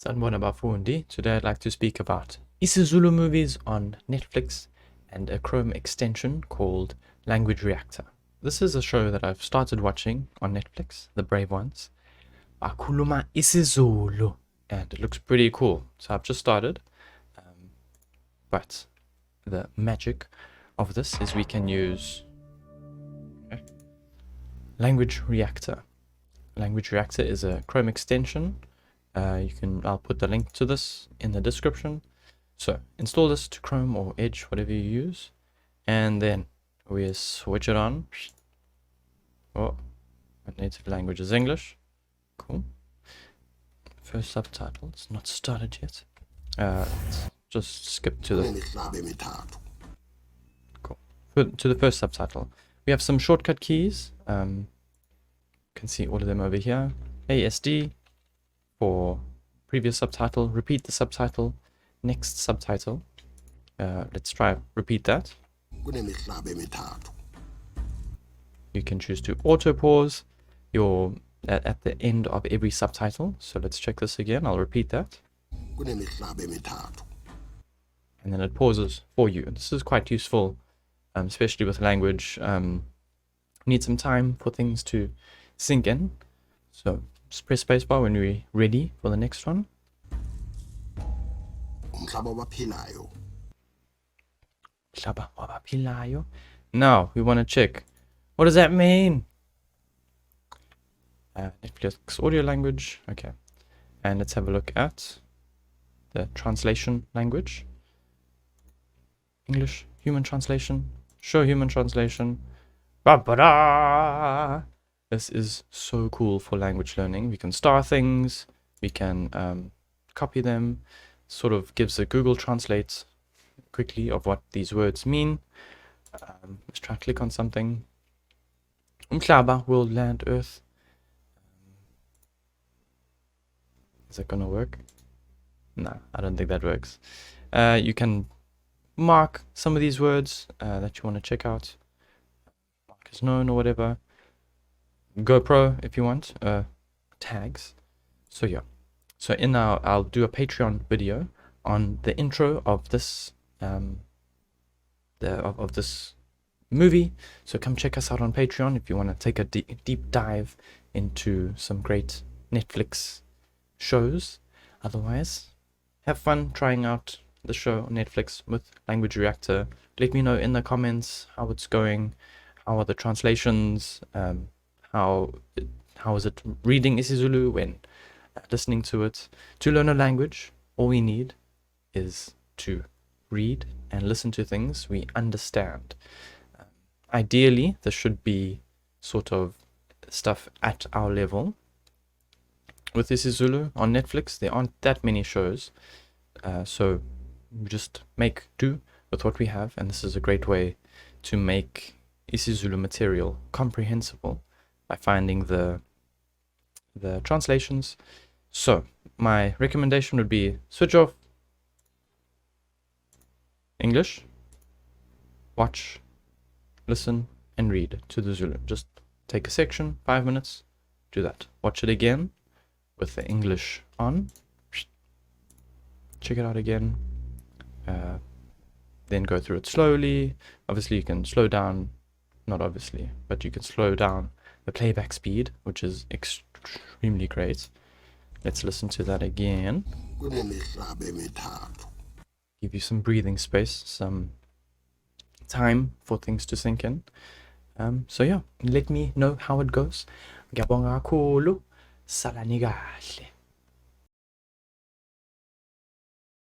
Sanibona bafundi. Today I'd like to speak about isiZulu movies on Netflix and a Chrome extension called Language Reactor. This is a show that I've started watching on Netflix, the brave ones. Bakhuluma isiZulu, and it looks pretty cool. So I've just started, but the magic of this is we can use Language Reactor. Language Reactor is a Chrome extension. I'll put the link to this in the description. So install this to Chrome or Edge, whatever you use, and then we switch it on. Oh, my native language is English. Cool. First subtitle. It's not started yet. Let's just skip to the to the first subtitle. We have some shortcut keys. You can see all of them over here. ASD for previous subtitle, repeat the subtitle, next subtitle. Let's try repeat that. You can choose to auto pause your at the end of every subtitle. So let's check this again. I'll repeat that. And then it pauses for you. This is quite useful, especially with language. Need some time for things to sink in. So just press spacebar when we're ready for the next one. Now we want to check, what does that mean? Netflix audio language. Okay, and let's have a look at the translation language. English human translation. Show human translation. Ba-ba-da! This is so cool for language learning. We can star things, we can copy them, sort of gives a Google Translate quickly of what these words mean. Let's try to click on something. Umhlaba, world, land, earth. Is that gonna work? No, I don't think that works. You can mark some of these words that you want to check out. Mark as known or whatever. GoPro if you want, tags. So yeah, so I'll do a Patreon video on the intro of this of this movie. So come check us out on Patreon if you want to take a deep dive into some great Netflix shows. Otherwise, have fun trying out the show on Netflix with Language Reactor. Let me know in the comments how it's going, how are the translations, how is it reading isiZulu when listening to it. To learn a language, all we need is to read and listen to things we understand. Ideally, there should be sort of stuff at our level. With isiZulu on Netflix, there aren't that many shows, so we just make do with what we have, and this is a great way to make isiZulu material comprehensible by finding the translations. So my recommendation would be switch off English, watch, listen, and read to the Zulu. Just take a section, 5 minutes, do that. Watch it again with the English on, check it out again, then go through it slowly. Obviously you can slow down, not obviously, but you can slow down the playback speed, which is extremely great. Let's listen to that again. Give you some breathing space, some time for things to sink in. So yeah, let me know how it goes. Ngiyabonga kakhulu. Salani kahle.